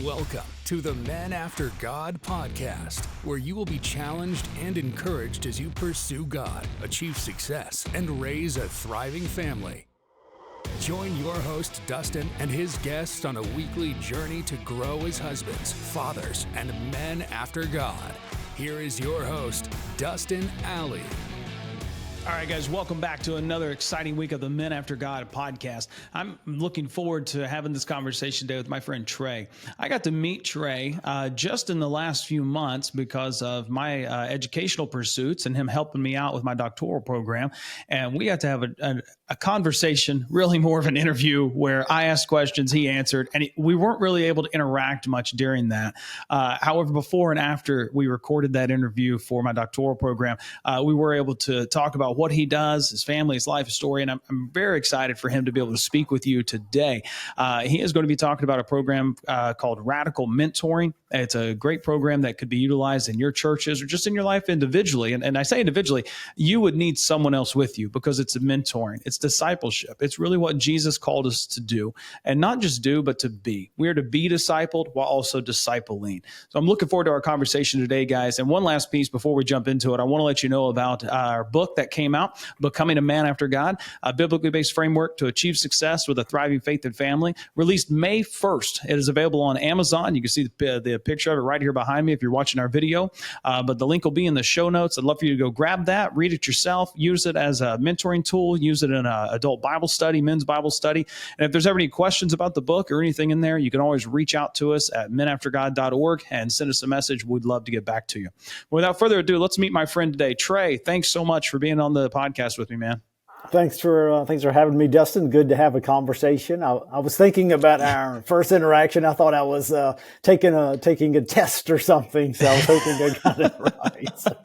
Welcome to the Men After God podcast, where you will be challenged and encouraged as you pursue God, achieve success, and raise a thriving family. Join your host, Dustin, and his guests on a weekly journey to grow as husbands, fathers, and men after God. Here is your host, Dustin Alley. All right, guys, welcome back to another exciting week of the Men After God podcast. I'm looking forward to having this conversation today with my friend Trey. I got to meet Trey just in the last few months because of my educational pursuits and him helping me out with my doctoral program. And we got to have a conversation, really more of an interview, where I asked questions, he answered, and we weren't really able to interact much during that. However, before and after we recorded that interview for my doctoral program, we were able to talk about what he does, his family, his life story, and I'm very excited for him to be able to speak with you today. He is going to be talking about a program called Radical Mentoring. It's a great program that could be utilized in your churches or just in your life individually. And I say individually, you would need someone else with you because it's a mentoring. It's discipleship. It's really what Jesus called us to do, and not just do, but to be. We are to be discipled while also discipling. So I'm looking forward to our conversation today, guys. And one last piece before we jump into it, I want to let you know about our book that came out, Becoming a Man After God, a biblically based framework to achieve success with a thriving faith and family, released May 1st. It is available on Amazon. You can see the picture of it right here behind me if you're watching our video, but the link will be in the show notes. I'd love for you to go grab that, read it yourself, use it as a mentoring tool, use it in an adult Bible study, men's Bible study. And if there's ever any questions about the book or anything in there, you can always reach out to us at menaftergod.org and send us a message. We'd love to get back to you. Without further ado, let's meet my friend today. Trey, thanks so much for being on the podcast with me, man. Thanks for having me, Dustin. Good to have a conversation. I was thinking about our first interaction. I thought I was taking a test or something, so I was hoping I got it right. So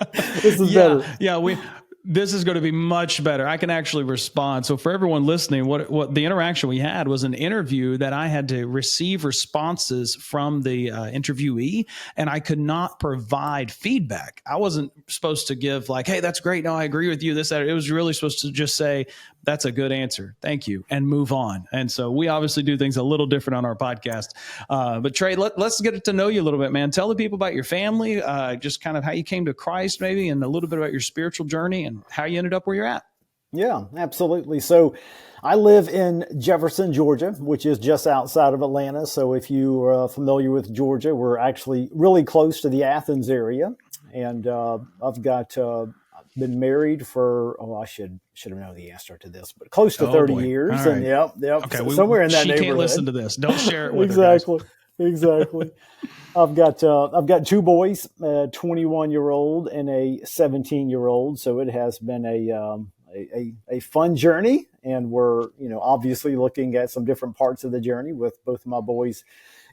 this is better. Yeah, this is going to be much better. I can actually respond. So for everyone listening, what the interaction we had was an interview that I had to receive responses from the interviewee, and I could not provide feedback. I wasn't supposed to give like, hey, that's great. No, I agree with you. This, that. It was really supposed to just say, that's a good answer. Thank you. And move on. And so we obviously do things a little different on our podcast. But Trey, let's get to know you a little bit, man. Tell the people about your family, just kind of how you came to Christ maybe, and a little bit about your spiritual journey and how you ended up where you're at. Yeah, absolutely. So I live in Jefferson, Georgia, which is just outside of Atlanta. So if you are familiar with Georgia, we're actually really close to the Athens area. And I've got been married for, I should have known the answer to this, but close to 30 years. Right. And yep. Okay, so somewhere in that neighborhood. She can't listen to this. Don't share it with exactly. her. Exactly. I've got two boys, a 21-year-old and a 17-year-old. So it has been a fun journey, and we're, obviously looking at some different parts of the journey with both of my boys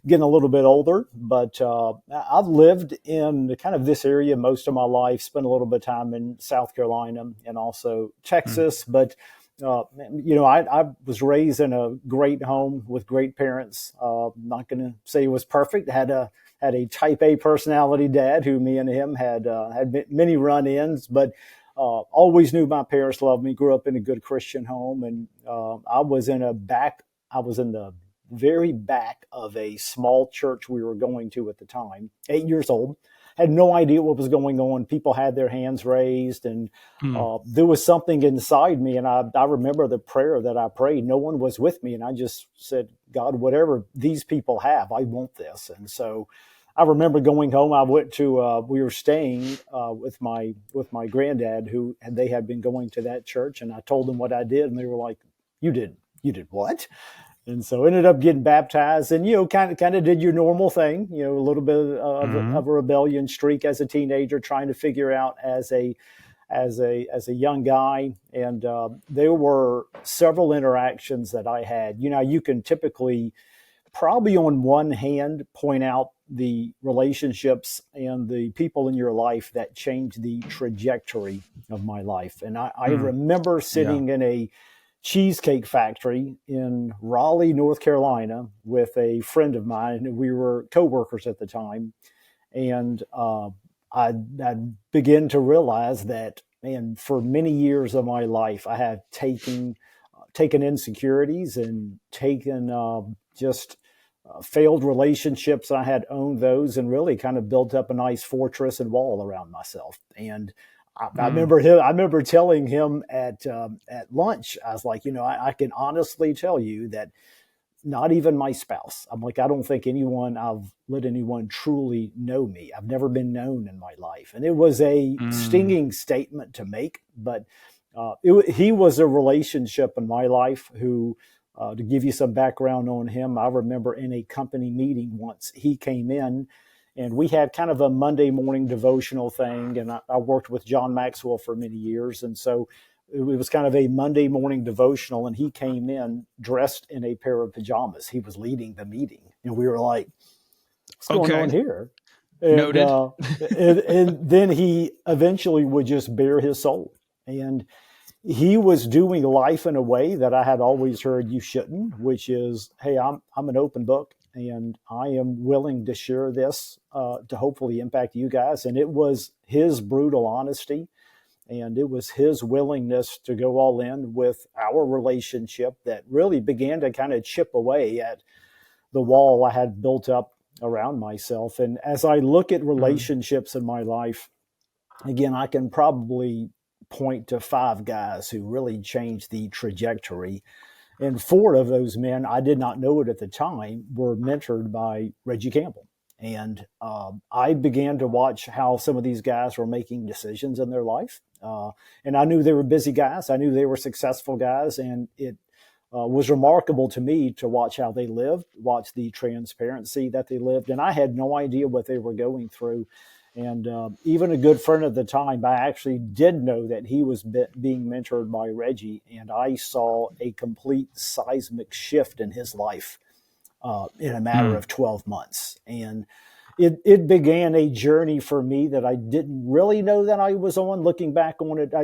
getting a little bit older. But I've lived in kind of this area most of my life, spent a little bit of time in South Carolina and also Texas. But I was raised in a great home with great parents. Not going to say it was perfect. Had a type A personality dad who me and him had many run-ins, but always knew my parents loved me. Grew up in a good Christian home, and I was in the very back of a small church we were going to at the time. 8 years old. Had no idea what was going on. People had their hands raised, and there was something inside me. And I remember the prayer that I prayed. No one was with me, and I just said, God, whatever these people have, I want this. And so I remember going home. I went to we were staying with my granddad, they had been going to that church, and I told them what I did, and they were like, you did what? And so ended up getting baptized, and kind of did your normal thing, a little bit of a rebellion streak as a teenager, trying to figure out as a young guy. And there were several interactions that I had. You can typically probably on one hand point out the relationships and the people in your life that changed the trajectory of my life. And I remember sitting in a cheesecake factory in Raleigh, North Carolina, with a friend of mine. We were coworkers at the time, and I began to realize that, man, for many years of my life, I had taken insecurities and taken just failed relationships. I had owned those and really kind of built up a nice fortress and wall around myself. And I remember telling him at lunch, I was like, I can honestly tell you that not even my spouse, I'm like, I don't think I've let anyone truly know me. I've never been known in my life. And it was a stinging statement to make, but he was a relationship in my life who, to give you some background on him, I remember in a company meeting once he came in and we had kind of a Monday morning devotional thing. And I worked with John Maxwell for many years. And so it was kind of a Monday morning devotional, and he came in dressed in a pair of pajamas. He was leading the meeting, and we were like, what's going on here? And, Noted. And then he eventually would just bare his soul. And he was doing life in a way that I had always heard you shouldn't, which is, hey, I'm an open book, and I am willing to share this to hopefully impact you guys. And it was his brutal honesty, and it was his willingness to go all in with our relationship that really began to kind of chip away at the wall I had built up around myself. And as I look at relationships in my life, again, I can probably point to 5 guys who really changed the trajectory. And 4 of those men, I did not know it at the time, were mentored by Reggie Campbell. And I began to watch how some of these guys were making decisions in their life. And I knew they were busy guys. I knew they were successful guys. And it was remarkable to me to watch how they lived, watch the transparency that they lived. And I had no idea what they were going through. And even a good friend at the time, I actually did know that he was being mentored by Reggie. And I saw a complete seismic shift in his life in a matter of 12 months. And it began a journey for me that I didn't really know that I was on. Looking back on it,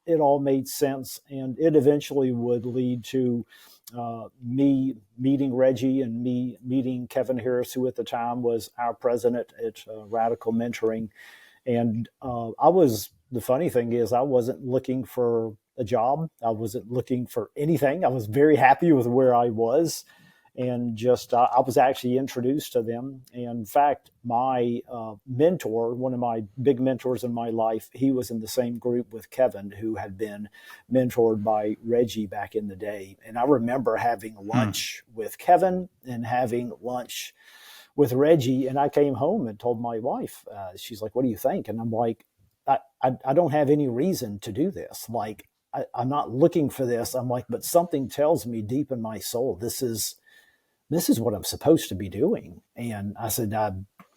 it all made sense. And it eventually would lead to me meeting Reggie and me meeting Kevin Harris, who at the time was our president at Radical Mentoring. And the funny thing is, I wasn't looking for a job. I wasn't looking for anything. I was very happy with where I was. And just, I was actually introduced to them. And in fact, my mentor, one of my big mentors in my life, he was in the same group with Kevin, who had been mentored by Reggie back in the day. And I remember having lunch with Kevin and having lunch with Reggie. And I came home and told my wife, she's like, what do you think? And I'm like, I don't have any reason to do this. Like, I'm not looking for this. I'm like, but something tells me deep in my soul, this is what I'm supposed to be doing. And I said,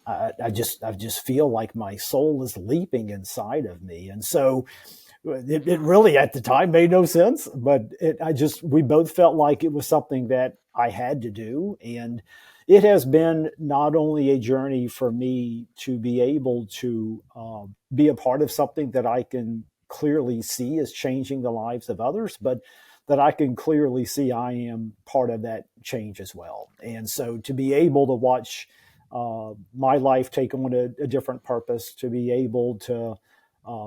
I just feel like my soul is leaping inside of me. And so it really at the time made no sense, but we both felt like it was something that I had to do. And it has been not only a journey for me to be able to be a part of something that I can clearly see is changing the lives of others, but that I can clearly see I am part of that change as well. And so to be able to watch my life take on a different purpose, to be able to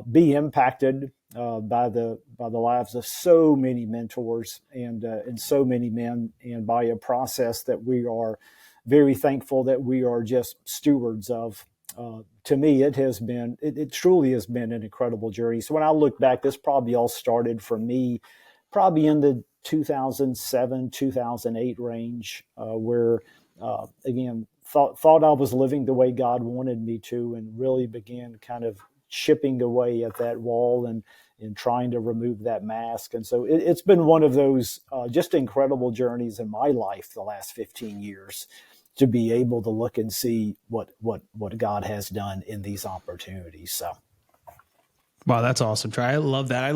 be impacted by the lives of so many mentors and so many men, and by a process that we are very thankful that we are just stewards of. To me, it truly has been an incredible journey. So when I look back, this probably all started for me probably in the 2007, 2008 range, where, again, thought I was living the way God wanted me to, and really began kind of chipping away at that wall and trying to remove that mask. And so it's been one of those just incredible journeys in my life the last 15 years to be able to look and see what God has done in these opportunities. So. Wow, that's awesome, Trey. I love that. I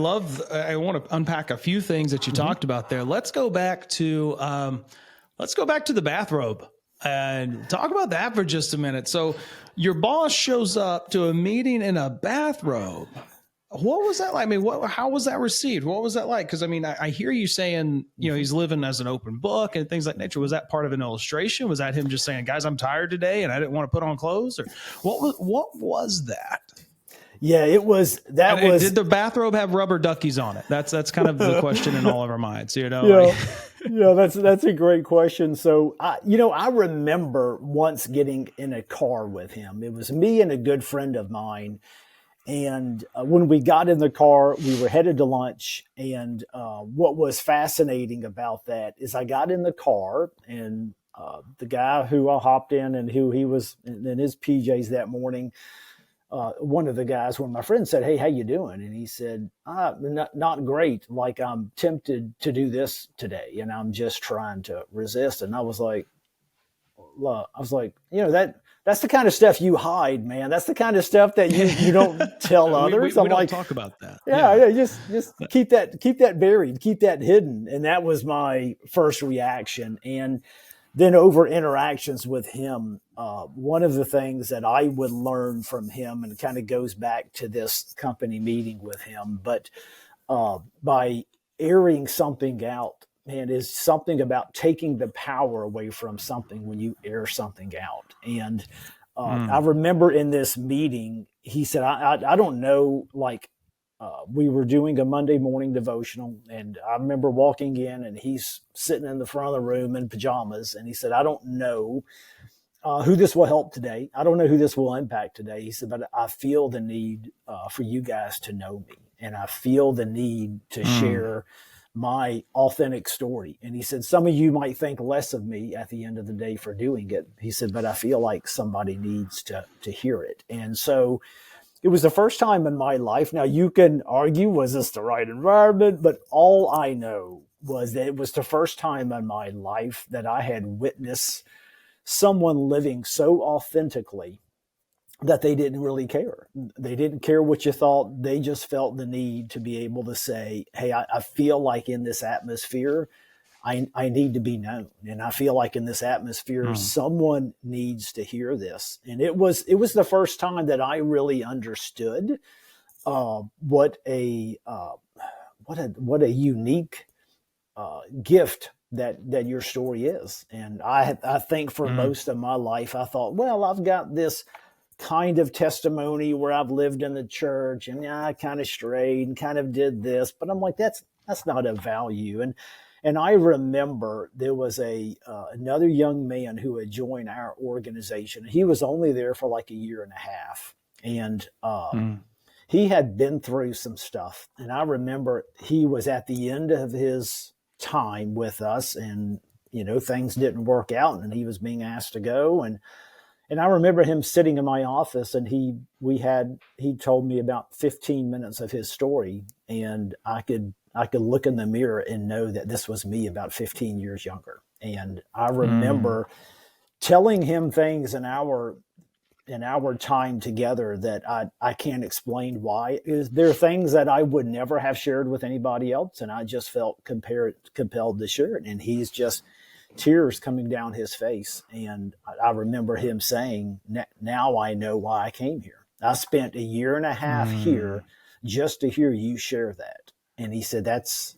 want to unpack a few things that you talked about there. Let's go back to the bathrobe and talk about that for just a minute. So your boss shows up to a meeting in a bathrobe. What was that like? I mean, how was that received? What was that like? Because I mean, I hear you saying, he's living as an open book and things like nature. Was that part of an illustration? Was that him just saying, guys, I'm tired today and I didn't want to put on clothes? Or what was that? Yeah, it was. Did the bathrobe have rubber duckies on it? That's kind of the question in all of our minds, Yeah. Yeah, that's a great question. So, I remember once getting in a car with him. It was me and a good friend of mine. And when we got in the car, we were headed to lunch. And what was fascinating about that is I got in the car, and the guy who I hopped in and who he was in his PJs that morning, one of the guys, when my friend said, "Hey, how you doing?" And he said, not great. Like, I'm tempted to do this today and I'm just trying to resist. And I was like, that's the kind of stuff you hide, man. That's the kind of stuff that you don't tell others. We don't talk about that. Yeah, just keep that buried, keep that hidden. And that was my first reaction. And then over interactions with him, one of the things that I would learn from him, and it kind of goes back to this company meeting with him, but by airing something out, man, is something about taking the power away from something when you air something out. And I remember in this meeting, he said, I don't know, like, we were doing a Monday morning devotional, and I remember walking in and he's sitting in the front of the room in pajamas. And he said, I don't know who this will help today. I don't know who this will impact today. He said, but I feel the need for you guys to know me. And I feel the need to share my authentic story. And he said, some of you might think less of me at the end of the day for doing it. He said, but I feel like somebody needs to hear it. And so it was the first time in my life. Now, you can argue, was this the right environment? But all I know was that it was the first time in my life that I had witnessed someone living so authentically that they didn't really care. They didn't care what you thought. They just felt the need to be able to say, hey, I feel like in this atmosphere, I need to be known. And I feel like in this atmosphere, someone needs to hear this. And it was the first time that I really understood what a unique gift that your story is. And I think for most of my life, I thought, well, I've got this kind of testimony where I've lived in the church and I kind of strayed and kind of did this, but I'm like, that's not a value. And I remember there was another young man who had joined our organization. He was only there for like a year and a half. And he had been through some stuff. And I remember he was at the end of his time with us, and, things didn't work out and he was being asked to go. And I remember him sitting in my office, and he told me about 15 minutes of his story, and I could look in the mirror and know that this was me about 15 years younger. And I remember telling him things in our time together that I can't explain why. There are things that I would never have shared with anybody else, and I just felt compelled to share it. And he's just tears coming down his face. And I remember him saying, now I know why I came here. I spent a year and a half here just to hear you share that. And he said, that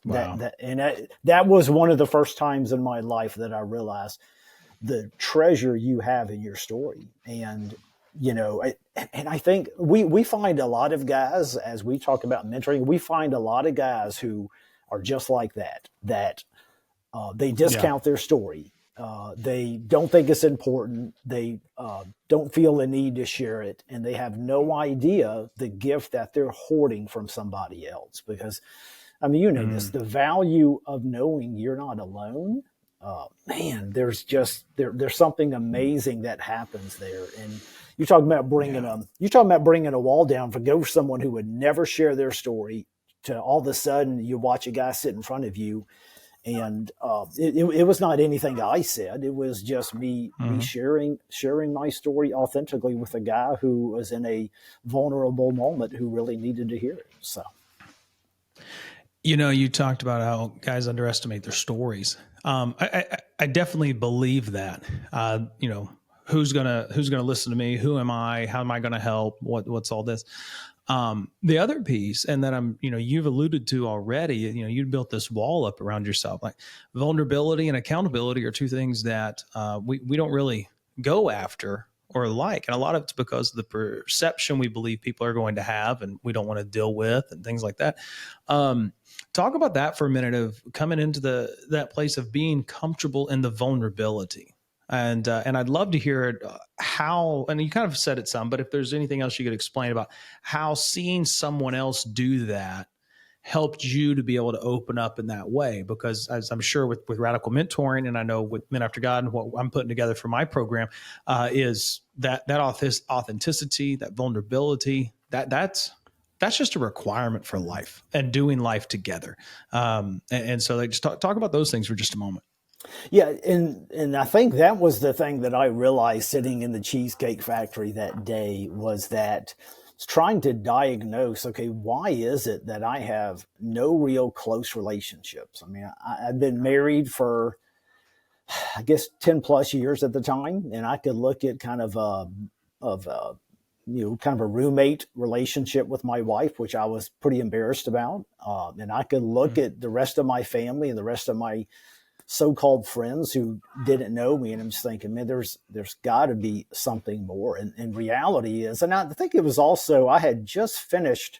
was one of the first times in my life that I realized the treasure you have in your story. And, and I think we find a lot of guys, as we talk about mentoring, we find a lot of guys who are just like that they discount their story. They don't think it's important. They don't feel the need to share it. And they have no idea the gift that they're hoarding from somebody else. Because, this, the value of knowing you're not alone, man, there's something amazing that happens there. And you're talking about bringing a wall down for someone who would never share their story to all of a sudden you watch a guy sit in front of you. And it was not anything I said. It was just me sharing my story authentically with a guy who was in a vulnerable moment who really needed to hear it. So, you talked about how guys underestimate their stories. I definitely believe that. Who's gonna listen to me? Who am I? How am I gonna help? What's all this? The other piece, and that you've alluded to already, you built this wall up around yourself. Like vulnerability and accountability are two things that we don't really go after or like. And a lot of it's because of the perception we believe people are going to have and we don't want to deal with and things like that. Talk about that for a minute, of coming into that place of being comfortable in the vulnerability. And I'd love to hear it, how, and you kind of said it some, but if there's anything else you could explain about how seeing someone else do that helped you to be able to open up in that way. Because as I'm sure with radical mentoring, and I know with Men After God and what I'm putting together for my program, is that authenticity, that vulnerability, that's just a requirement for life and doing life together. And so like, just talk about those things for just a moment. Yeah, and I think that was the thing that I realized sitting in the Cheesecake Factory that day, was that it's trying to diagnose, okay, why is it that I have no real close relationships? I mean, I've been married for, I guess, 10 plus years at the time, and I could look at kind of kind of a roommate relationship with my wife, which I was pretty embarrassed about. And I could look at the rest of my family and the rest of my so-called friends who didn't know me, and I'm just thinking, man, there's got to be something more. And reality is, and I think it was also, I had just finished,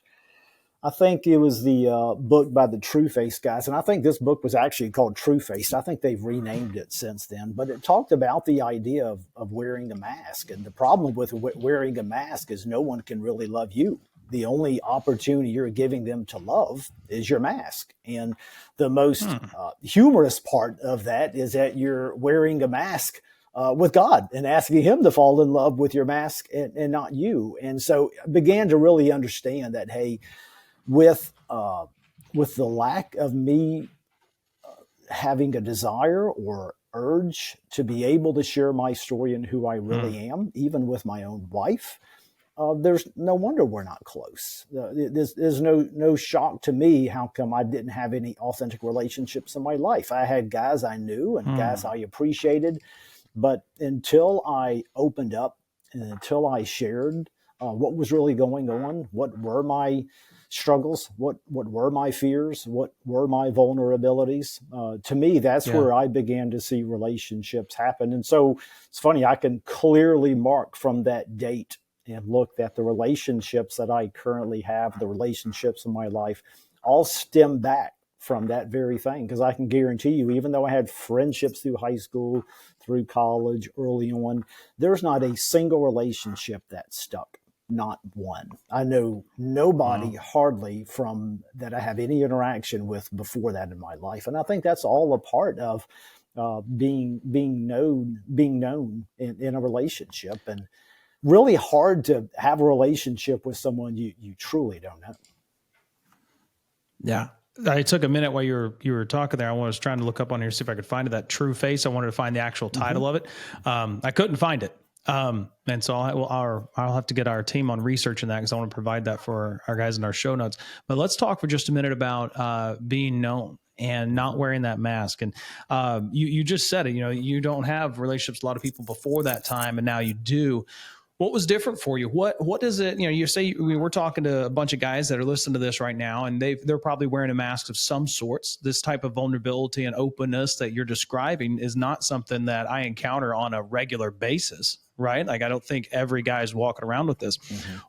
I think it was the book by the True Face guys, and I think this book was actually called True Face. I think they've renamed it since then, but it talked about the idea of wearing a mask. And the problem with wearing a mask is no one can really love you. The only opportunity you're giving them to love is your mask. And the most humorous part of that is that you're wearing a mask with God and asking him to fall in love with your mask and not you. And so I began to really understand that, hey, with the lack of me having a desire or urge to be able to share my story and who I really am, even with my own wife, there's no wonder we're not close. There's no shock to me how come I didn't have any authentic relationships in my life. I had guys I knew and guys I appreciated, but until I opened up and until I shared what was really going on, what were my struggles, what were my fears, what were my vulnerabilities, to me, that's where I began to see relationships happen. And so it's funny, I can clearly mark from that date and look at the relationships that I currently have, the relationships in my life, all stem back from that very thing. Because I can guarantee you, even though I had friendships through high school, through college, early on, there's not a single relationship that stuck. Not one. I know nobody hardly from that I have any interaction with before that in my life. And I think that's all a part of being known in a relationship. And really hard to have a relationship with someone you truly don't know. Yeah. I took a minute while you were talking there. I was trying to look up on here, see if I could find that True Face. I wanted to find the actual title of it. I couldn't find it. And so I'll have to get our team on researching that, because I want to provide that for our guys in our show notes. But let's talk for just a minute about being known and not wearing that mask. And you just said it, you don't have relationships with a lot of people before that time, and now you do. What was different for you? What is it? You say we're talking to a bunch of guys that are listening to this right now, and they're probably wearing a mask of some sorts. This type of vulnerability and openness that you're describing is not something that I encounter on a regular basis, right? Like, I don't think every guy is walking around with this.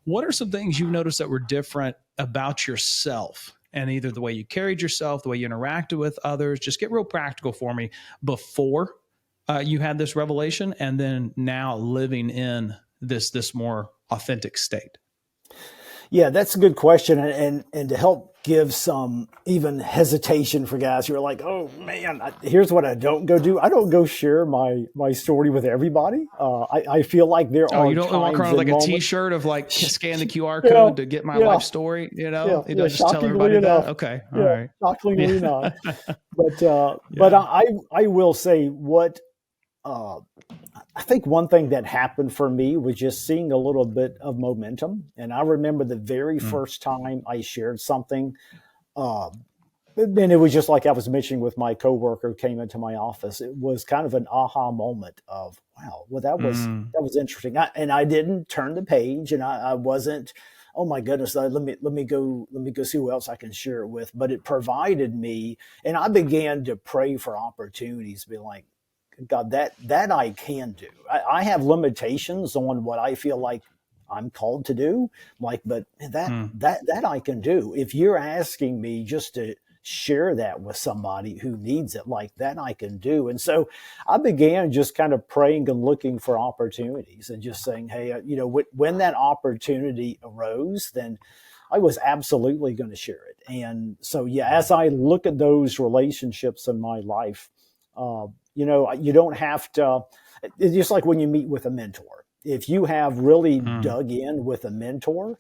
What are some things you've noticed that were different about yourself, and either the way you carried yourself, the way you interacted with others? Just get real practical for me before you had this revelation, and then now living in this more authentic state. Yeah, that's a good question. And to help give some even hesitation for guys who are like, oh man, here's what I don't go do. I don't go share my story with everybody. I feel like there are you don't walk around with like a t-shirt of like scan the QR code to get my life story, You don't just tell everybody that. Okay. All right. Shockingly not. But I will say what, I think one thing that happened for me was just seeing a little bit of momentum. And I remember the very first time I shared something, and it was just like I was mentioning with my coworker who came into my office. It was kind of an aha moment of, wow, well, that was interesting. I didn't turn the page, and I wasn't, oh my goodness, let me go see who else I can share it with. But it provided me, and I began to pray for opportunities, be like, God, that I can do. I have limitations on what I feel like I'm called to do. Like, but that I can do. If you're asking me just to share that with somebody who needs it, like that I can do. And so I began just kind of praying and looking for opportunities and just saying, hey, when that opportunity arose, then I was absolutely going to share it. And so, yeah, as I look at those relationships in my life, you don't have to, it's just like when you meet with a mentor. If you have really dug in with a mentor,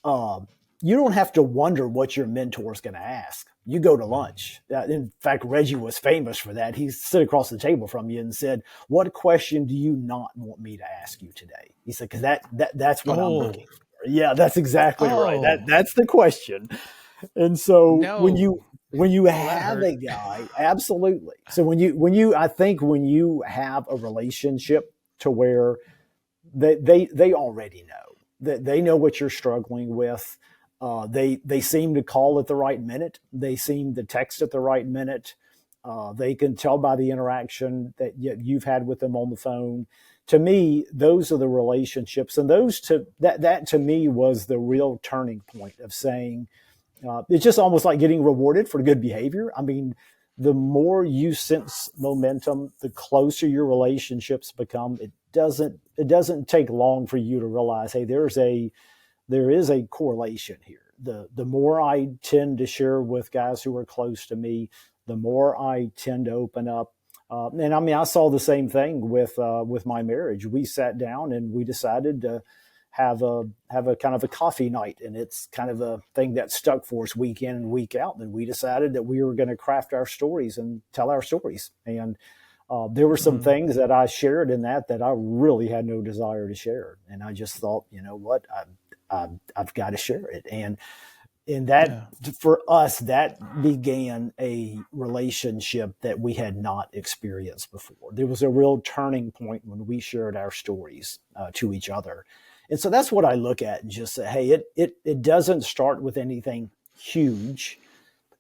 you don't have to wonder what your mentor is going to ask. You go to lunch. In fact, Reggie was famous for that. He sit across the table from you and said, "What question do you not want me to ask you today?" He said, "Because that's what I'm looking for." Yeah, that's exactly right. That's the question. And so when you have a guy, absolutely. So I think when you have a relationship to where they already know that they know what you're struggling with. They seem to call at the right minute. They seem to text at the right minute. They can tell by the interaction that you've had with them on the phone. To me, those are the relationships, and that to me was the real turning point of saying, it's just almost like getting rewarded for good behavior. I mean, the more you sense momentum, the closer your relationships become. It doesn't take long for you to realize, hey, there is a correlation here. The more I tend to share with guys who are close to me, the more I tend to open up. And I mean, I saw the same thing with my marriage. We sat down and we decided to have a kind of a coffee night, and it's kind of a thing that stuck for us week in and week out. And we decided that we were going to craft our stories and tell our stories. And there were some things that I shared in that I really had no desire to share, and I just thought, you know what, I've got to share it. And that for us, that began a relationship that we had not experienced before. There was a real turning point when we shared our stories to each other. And so that's what I look at and just say, hey, it doesn't start with anything huge.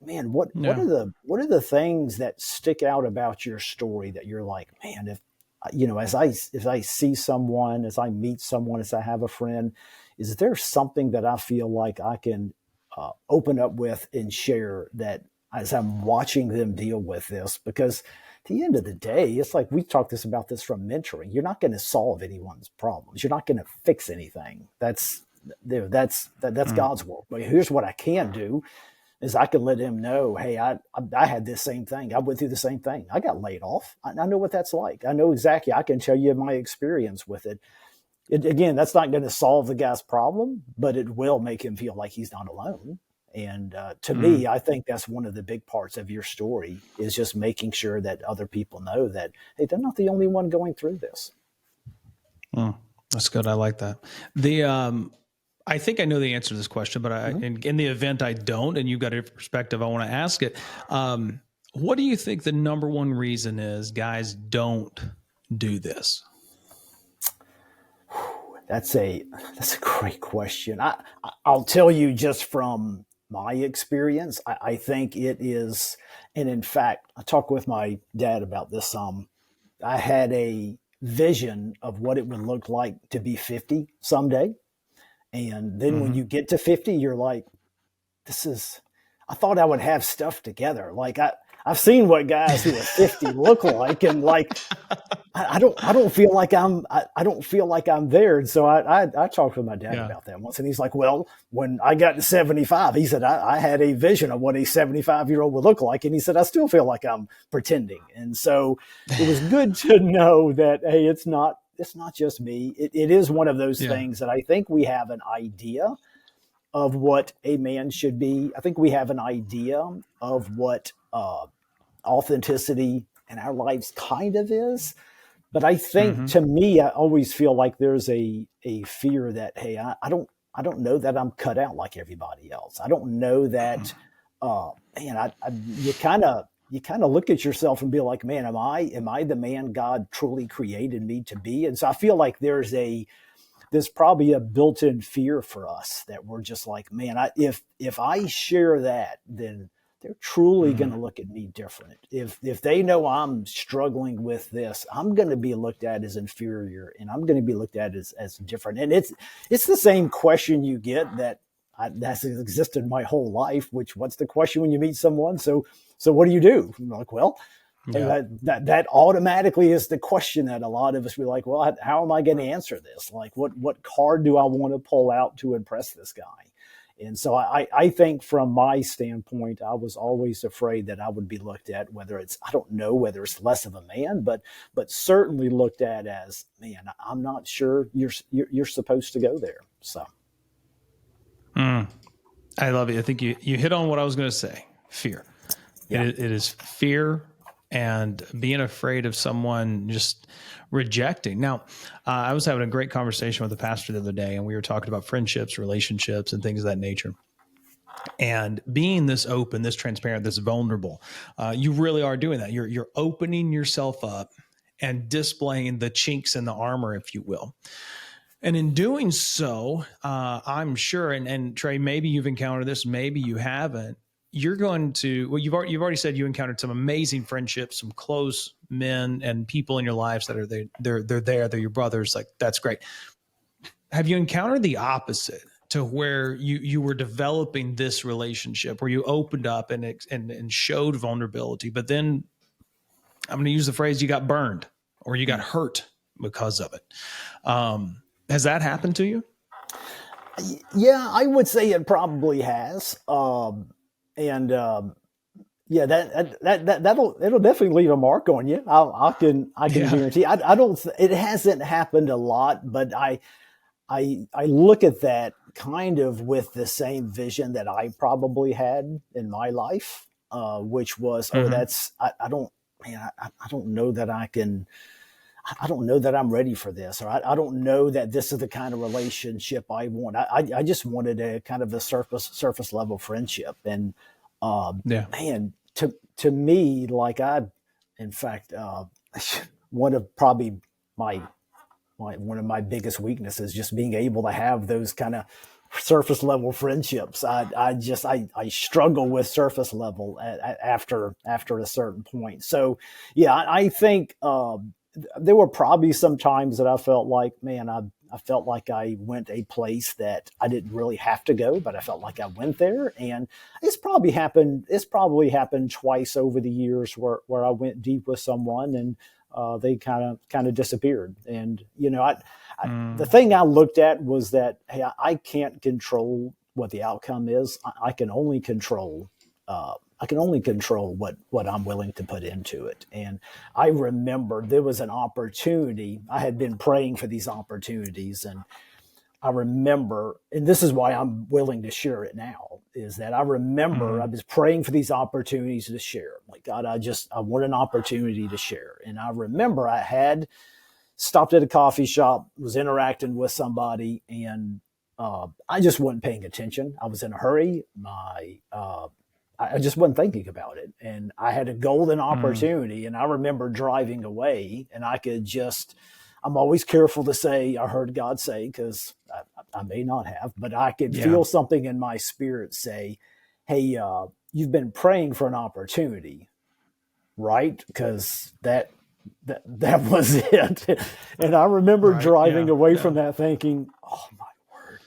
Man, what are the things that stick out about your story that you're like, man, if as I see someone, as I meet someone, as I have a friend, is there something that I feel like I can open up with and share that as I'm watching them deal with this? Because at the end of the day, it's like we talked about this from mentoring. You're not going to solve anyone's problems. You're not going to fix anything. That's God's work. But here's what I can do is I can let him know, hey, I had this same thing. I went through the same thing. I got laid off. I know what that's like. I know exactly. I can tell you my experience with it. Again, that's not going to solve the guy's problem, but it will make him feel like he's not alone. And to me, I think that's one of the big parts of your story is just making sure that other people know that, hey, they're not the only one going through this. That's good. I like that. I think I know the answer to this question, but in the event I don't, and you've got a perspective, I want to ask it. What do you think the number one reason is guys don't do this? That's a great question. I'll tell you just from my experience, I think it is, and in fact, I talked with my dad about this. I had a vision of what it would look like to be 50 someday. And then when you get to 50, you're like, I thought I would have stuff together. Like I've seen what guys who are 50 look like, and like, I don't feel like I'm there. And so I talked with my dad about that once, and he's like, well, when I got to 75, he said, I had a vision of what a 75-year-old would look like. And he said, I still feel like I'm pretending. And so it was good to know that, hey, it's not just me. It is one of those things that I think we have an idea of what a man should be. I think we have an idea of what authenticity in our lives kind of is. But I think to me, I always feel like there's a fear that, hey, I don't know that I'm cut out like everybody else. I don't know that, you kind of look at yourself and be like, man, am I the man God truly created me to be? And so I feel like there's probably a built-in fear for us that we're just like, man, if I share that, then they're truly going to look at me different. If they know I'm struggling with this, I'm going to be looked at as inferior, and I'm going to be looked at as different. And it's the same question you get that's existed my whole life, what's the question when you meet someone? So what do you do? I'm like, well, Yeah. that automatically is the question that a lot of us be like, well, how am I going to answer this? Like, what card do I want to pull out to impress this guy? And so I think from my standpoint, I was always afraid that I would be looked at, I don't know whether it's less of a man, but certainly looked at as, man, I'm not sure you're supposed to go there. So. I love it. I think you hit on what I was going to say. Fear. Yeah. It is fear and being afraid of someone just rejecting. Now, I was having a great conversation with a pastor the other day, and we were talking about friendships, relationships, and things of that nature. And being this open, this transparent, this vulnerable, you really are doing that. You're opening yourself up and displaying the chinks in the armor, if you will. And in doing so, I'm sure, and Trey, maybe you've encountered this, maybe you haven't. You're going to, well, you've already said you encountered some amazing friendships, some close men and people in your lives that are they're your brothers. Like, that's great. Have you encountered the opposite, to where you were developing this relationship where you opened up and showed vulnerability, but then I'm going to use the phrase, you got burned or you got hurt because of it? Has that happened to you? Yeah, I would say it probably has. Yeah, it'll definitely leave a mark on you. I can guarantee. I don't. It hasn't happened a lot, but I look at that kind of with the same vision that I probably had in my life, which was, I don't know that I can. I don't know that I'm ready for this, or I don't know that this is the kind of relationship I want. I just wanted a kind of a surface level friendship. And, man, to me, like in fact, one of probably one of my biggest weaknesses, just being able to have those kind of surface level friendships. I struggle with surface level after a certain point. So yeah, I think, there were probably some times that I felt like, man, I felt like I went a place that I didn't really have to go, but I felt like I went there. And it's probably happened twice over the years where I went deep with someone and they kind of disappeared. And, the thing I looked at was that, hey, I can't control what the outcome is. I can only control what I'm willing to put into it. And I remember there was an opportunity. I had been praying for these opportunities, and I remember, and this is why I'm willing to share it now, is that I remember I was praying for these opportunities to share. Like, God, I want an opportunity to share. And I remember I had stopped at a coffee shop, was interacting with somebody, and I just wasn't paying attention. I was in a hurry. I just wasn't thinking about it. And I had a golden opportunity, and I remember driving away, and I'm always careful to say, I heard God say, because I may not have, but I could feel something in my spirit say, hey, you've been praying for an opportunity, right? Because that was it. And I remember driving away from that thinking, oh my word,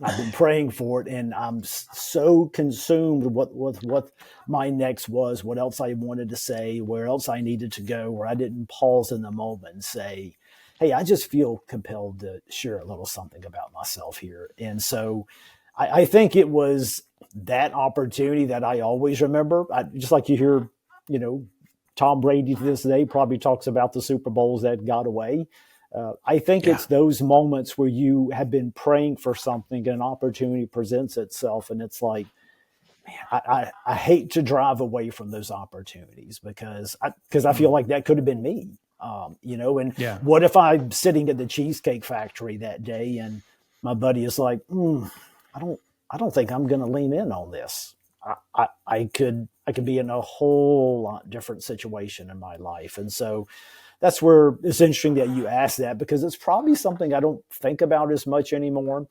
I've been praying for it, and I'm so consumed with what my next was, what else I wanted to say, where else I needed to go, where I didn't pause in the moment and say, hey, I just feel compelled to share a little something about myself here. And so I think it was that opportunity that I always remember. Just like you hear, Tom Brady to this day probably talks about the Super Bowls that got away. I think it's those moments where you have been praying for something and an opportunity presents itself, and it's like, man, I hate to drive away from those opportunities because I feel like that could have been me, what if I'm sitting at the Cheesecake Factory that day and my buddy is like, I don't think I'm going to lean in on this. I could be in a whole lot different situation in my life. And so that's where it's interesting that you asked that, because it's probably something I don't think about as much anymore,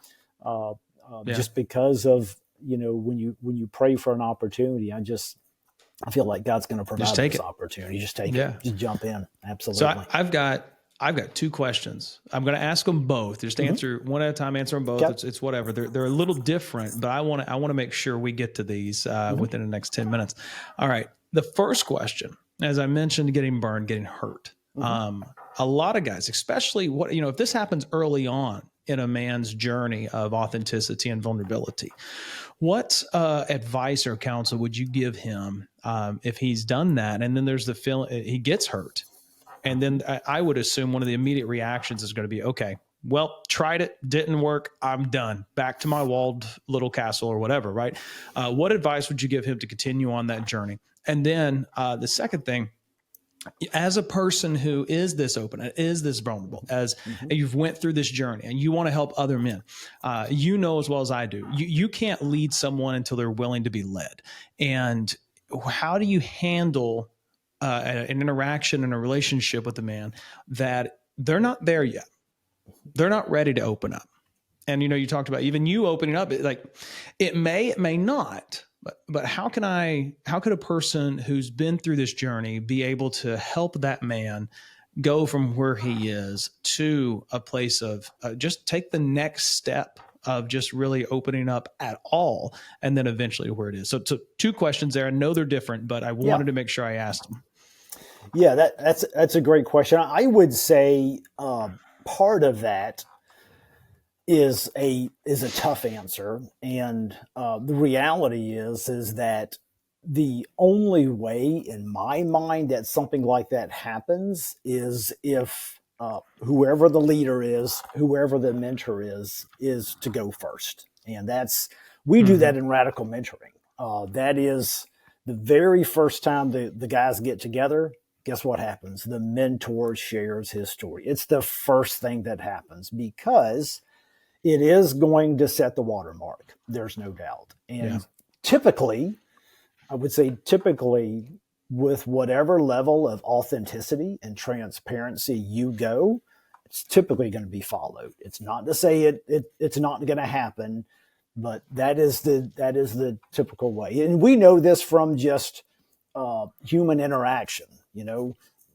just because of, when you pray for an opportunity, I feel like God's going to provide this opportunity. Just take it. Just jump in. Absolutely. So I've got two questions. I'm going to ask them both. Just answer one at a time. Answer them both. Okay. It's whatever. They're a little different, but I want to make sure we get to these within the next 10 minutes. All right. The first question, as I mentioned, getting burned, getting hurt. A lot of guys, especially if this happens early on in a man's journey of authenticity and vulnerability, what advice or counsel would you give him if he's done that? And then there's the feeling he gets hurt. And then I would assume one of the immediate reactions is going to be, okay, well, tried it, didn't work. I'm done. Back to my walled little castle or whatever, right? What advice would you give him to continue on that journey? And then the second thing, as a person who is this open, is this vulnerable, as you've went through this journey and you want to help other men, you know as well as I do, you can't lead someone until they're willing to be led. And how do you handle an interaction and a relationship with a man that they're not there yet? They're not ready to open up. And, you talked about even you opening up, it may not. But how could a person who's been through this journey be able to help that man go from where he is to a place of just take the next step of just really opening up at all, and then eventually where it is? So two questions there. I know they're different, but I wanted to make sure I asked them. Yeah, that's a great question. I would say part of that is a tough answer. And the reality is that the only way in my mind that something like that happens is if whoever the leader is, whoever the mentor is to go first. And we do that in radical mentoring. That is the very first time the guys get together. Guess what happens? The mentor shares his story. It's the first thing that happens because it is going to set the watermark. There's no doubt. And typically, I would say with whatever level of authenticity and transparency you go, it's typically going to be followed. It's not to say it's not going to happen, but that is the typical way. And we know this from just human interaction.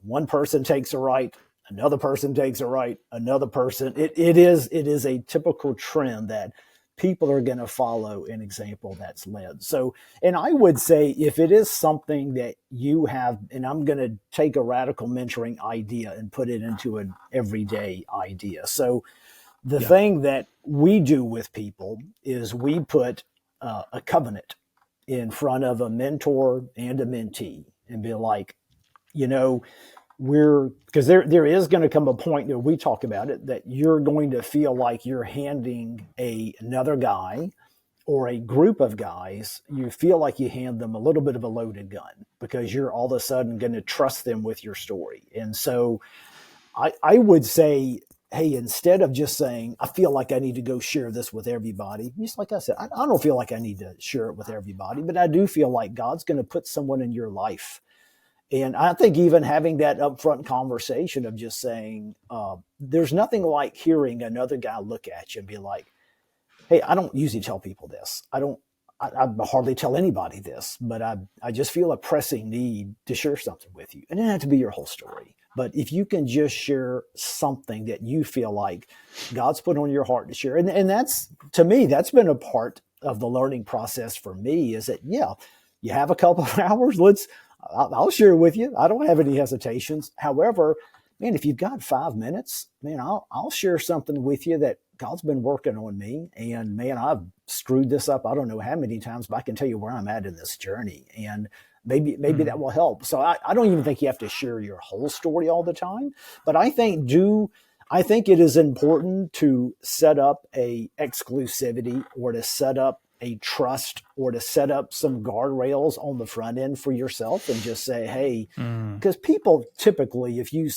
One person takes a right, another person takes a right, another person. It is a typical trend that people are going to follow an example that's led. So, and I would say if it is something that you have, and I'm going to take a radical mentoring idea and put it into an everyday idea. So the thing that we do with people is we put a covenant in front of a mentor and a mentee and be like, because there is going to come a point that we talk about it, that you're going to feel like you're handing another guy or a group of guys, you feel like you hand them a little bit of a loaded gun because you're all of a sudden going to trust them with your story. And so I would say, hey, instead of just saying, I feel like I need to go share this with everybody, just like I said, I don't feel like I need to share it with everybody, but I do feel like God's going to put someone in your life. And I think even having that upfront conversation of just saying, there's nothing like hearing another guy look at you and be like, hey, I don't usually tell people this. I hardly tell anybody this, but I just feel a pressing need to share something with you. And it doesn't have to be your whole story. But if you can just share something that you feel like God's put on your heart to share. And that's, to me, that's been a part of the learning process for me, is that, you have a couple of hours, I'll share it with you. I don't have any hesitations. However, man, if you've got 5 minutes, man, I'll share something with you that God's been working on me. And man, I've screwed this up. I don't know how many times, but I can tell you where I'm at in this journey. And maybe that will help. So I don't even think you have to share your whole story all the time. But I think it is important to set up a exclusivity, or to set up a trust, or to set up some guardrails on the front end for yourself, and just say, hey, because people typically, if you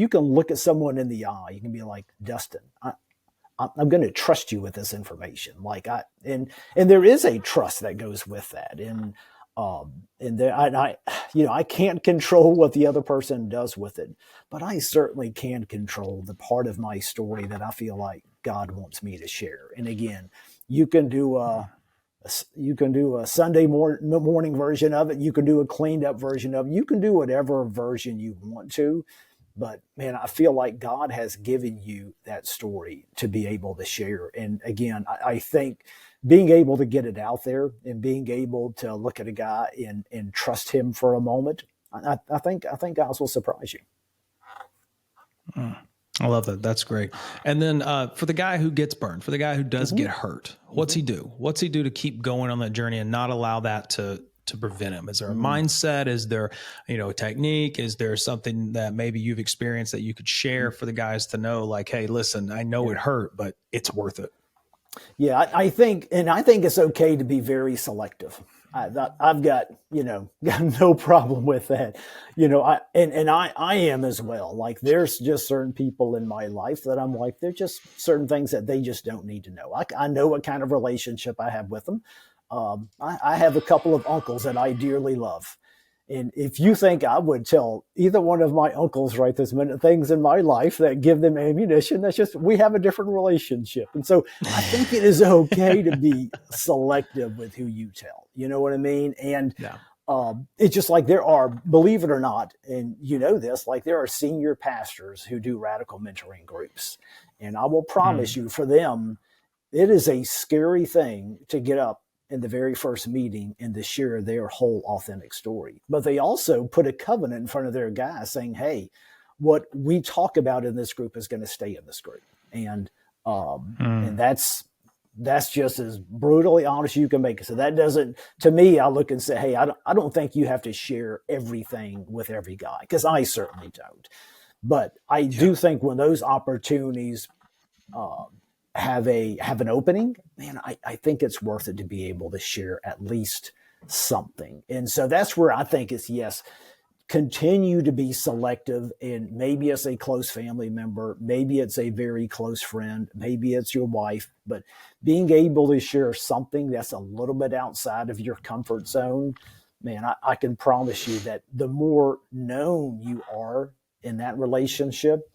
can look at someone in the eye, you can be like, Dustin, I'm going to trust you with this information. And there is a trust that goes with that. And I can't control what the other person does with it, but I certainly can control the part of my story that I feel like God wants me to share. And again, you can do You can do a Sunday morning version of it. You can do a cleaned up version of it. You can do whatever version you want to. But man, I feel like God has given you that story to be able to share. And again, I think being able to get it out there and being able to look at a guy and trust him for a moment, I think God will surprise you. I love that. That's great. And then for the guy who gets burned, for the guy who does get hurt, what's he do? What's he do to keep going on that journey and not allow that to prevent him? Is there a mindset? Is there, a technique? Is there something that maybe you've experienced that you could share for the guys to know, like, hey, listen, I know it hurt, but it's worth it? Yeah, I think it's okay to be very selective. I've got, got no problem with that. I am as well. Like there's just certain people in my life that I'm like, they're just certain things that they just don't need to know. I know what kind of relationship I have with them. I have a couple of uncles that I dearly love. And if you think I would tell either one of my uncles right this minute things in my life that give them ammunition, that's just, we have a different relationship. And so I think it is okay to be selective with who you tell. You know what I mean? And it's just like there are, believe it or not, and you know this, like there are senior pastors who do radical mentoring groups. And I will promise you, for them, it is a scary thing to get up in the very first meeting and to share their whole authentic story. But they also put a covenant in front of their guys saying, hey, what we talk about in this group is going to stay in this group. And that's just as brutally honest you can make it. So that doesn't, to me, I look and say, hey, I don't think you have to share everything with every guy, because I certainly don't. But I do think when those opportunities have an opening, man, I think it's worth it to be able to share at least something. And so that's where I think it's, yes, continue to be selective. And maybe it's a close family member, maybe it's a very close friend, maybe it's your wife, but being able to share something that's a little bit outside of your comfort zone, man, I can promise you that the more known you are in that relationship,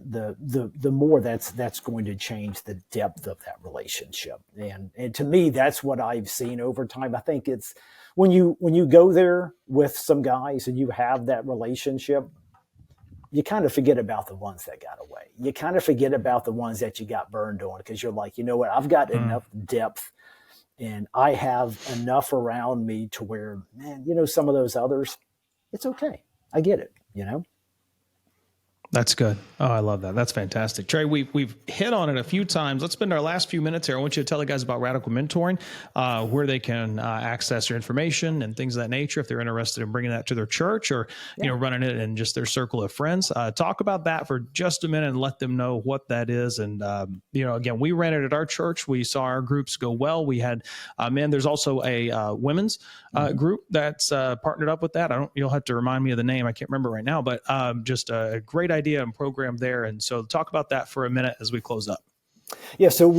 the more that's going to change the depth of that relationship. And to me, that's what I've seen over time. I think it's when you go there with some guys and you have that relationship, you kind of forget about the ones that got away. You kind of forget about the ones that you got burned on, because you're like, you know what, I've got enough depth and I have enough around me to where, man, some of those others, it's okay. I get it, That's good. Oh, I love that. That's fantastic. Trey, we've hit on it a few times. Let's spend our last few minutes here. I want you to tell the guys about Radical Mentoring, where they can access your information and things of that nature if they're interested in bringing that to their church or, running it in just their circle of friends. Talk about that for just a minute and let them know what that is. And, again, we ran it at our church. We saw our groups go well. We had, there's also a women's group that's partnered up with that. You'll have to remind me of the name. I can't remember right now, but just a great idea and program there. And so talk about that for a minute as we close up. Yeah. So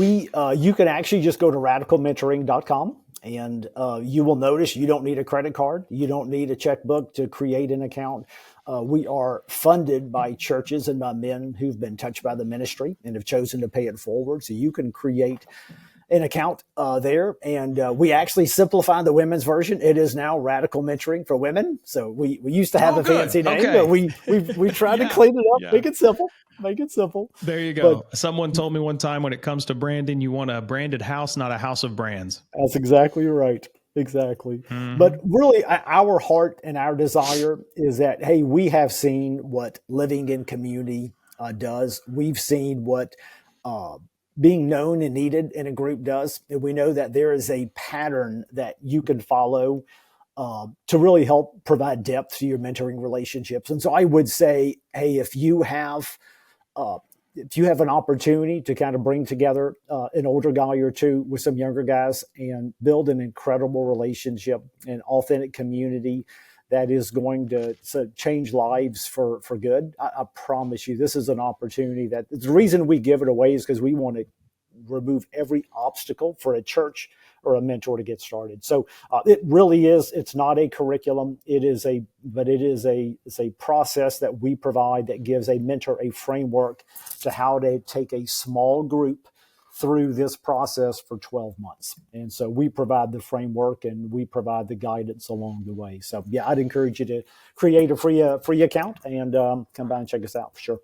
you can actually just go to radicalmentoring.com and you will notice you don't need a credit card. You don't need a checkbook to create an account. We are funded by churches and by men who've been touched by the ministry and have chosen to pay it forward. So you can create an account there. And we actually simplified the women's version. It is now Radical Mentoring for Women. So we used to have a fancy name, but we tried to clean it up, make it simple. Make it simple. There you go. But someone told me one time, when it comes to branding, you want a branded house, not a house of brands. That's exactly right. Exactly. But really, our heart and our desire is that, hey, we have seen what living in community does. We've seen what being known and needed in a group does. And we know that there is a pattern that you can follow to really help provide depth to your mentoring relationships. And so I would say, hey, if you have an opportunity to kind of bring together an older guy or two with some younger guys and build an incredible relationship and authentic community that is going to change lives for good, I promise you, this is an opportunity that the reason we give it away is because we want to remove every obstacle for a church or a mentor to get started. So it really is, it's not a curriculum. It's a process that we provide that gives a mentor a framework to how to take a small group through this process for 12 months. And so we provide the framework and we provide the guidance along the way. So yeah, I'd encourage you to create a free account and come by and check us out for sure.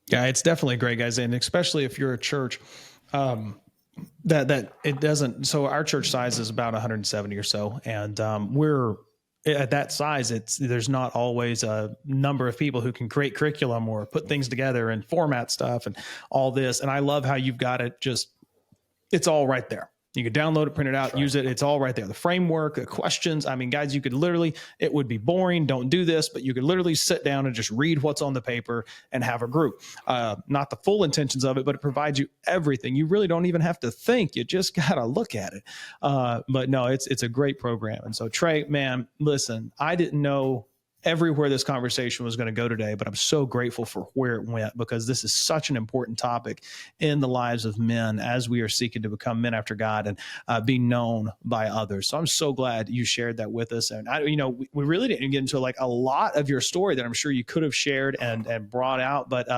Yeah, it's definitely great, guys. And especially if you're a church, that it doesn't, so our church size is about 170 or so. And we're at that size, there's not always a number of people who can create curriculum or put things together and format stuff and all this. And I love how you've got it it's all right there. You could download it, print it out, use it. It's all right there. The framework, the questions. I mean, guys, you could literally, it would be boring. Don't do this, but you could literally sit down and just read what's on the paper and have a group. Not the full intentions of it, but it provides you everything. You really don't even have to think. You just got to look at it. But no, it's a great program. And so Trey, man, listen, I didn't know everywhere this conversation was going to go today, but I'm so grateful for where it went, because this is such an important topic in the lives of men as we are seeking to become men after God and be known by others. So I'm so glad you shared that with us. And we really didn't get into like a lot of your story that I'm sure you could have shared and brought out. But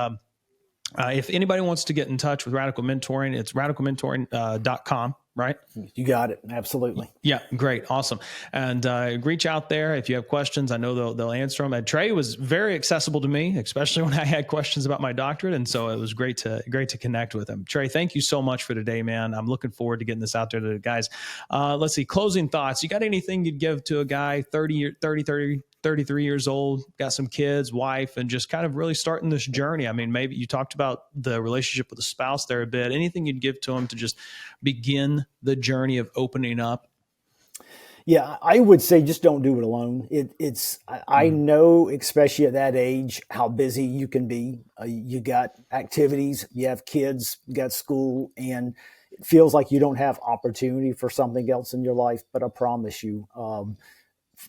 if anybody wants to get in touch with Radical Mentoring, it's radicalmentoring.com. Right? You got it. Absolutely. Yeah. Great. Awesome. And reach out there if you have questions. I know they'll answer them. And Trey was very accessible to me, especially when I had questions about my doctorate. And so it was great to connect with him. Trey, thank you so much for today, man. I'm looking forward to getting this out there to the guys. Let's see. Closing thoughts. You got anything you'd give to a guy 33 years old, got some kids, wife, and just kind of really starting this journey? I mean, maybe you talked about the relationship with the spouse there a bit. Anything you'd give to him to just begin the journey of opening up? Yeah, I would say just don't do it alone. I know, especially at that age, how busy you can be. You got activities, you have kids, you got school, and it feels like you don't have opportunity for something else in your life. But I promise you,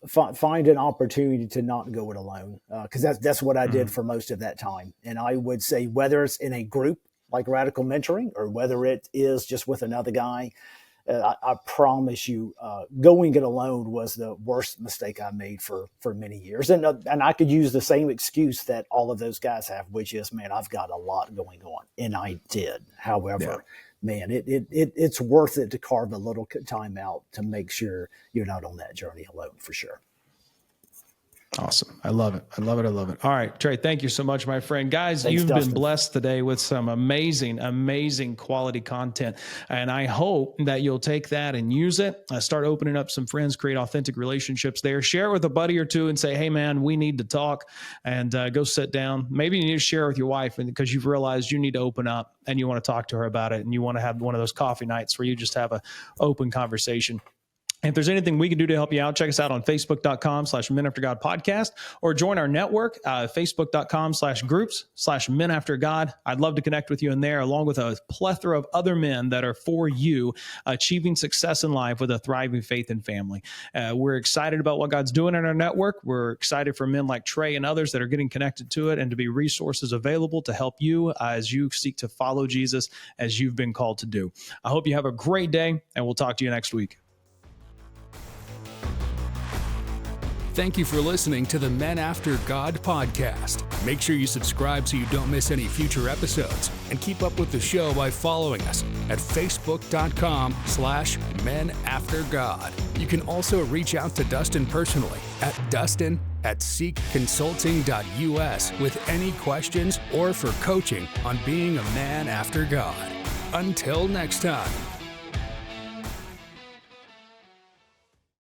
find an opportunity to not go it alone, because that's what I did for most of that time. And I would say, whether it's in a group like Radical Mentoring or whether it is just with another guy, I promise you, going it alone was the worst mistake I made for many years. And I could use the same excuse that all of those guys have, which is, man, I've got a lot going on. And I did. However, man, it's worth it to carve a little time out to make sure you're not on that journey alone, for sure. Awesome. I love it. I love it. I love it. All right, Trey, thank you so much, my friend. Guys, Thanks, you've Dustin. been blessed today with some amazing quality content. And I hope that you'll take that and use it. Start opening up some friends, create authentic relationships there. Share with a buddy or two and say, hey, man, we need to talk, and go sit down. Maybe you need to share with your wife because you've realized you need to open up and you want to talk to her about it. And you want to have one of those coffee nights where you just have an open conversation. If there's anything we can do to help you out, check us out on Facebook.com/Men After God Podcast, or join our network, Facebook.com/groups/Men After God. I'd love to connect with you in there, along with a plethora of other men that are for you, achieving success in life with a thriving faith and family. We're excited about what God's doing in our network. We're excited for men like Trey and others that are getting connected to it, and to be resources available to help you as you seek to follow Jesus as you've been called to do. I hope you have a great day, and we'll talk to you next week. Thank you for listening to the Men After God podcast. Make sure you subscribe so you don't miss any future episodes, and keep up with the show by following us at facebook.com/Men After God. You can also reach out to Dustin personally at dustin@seekconsulting.us with any questions or for coaching on being a man after God. Until next time.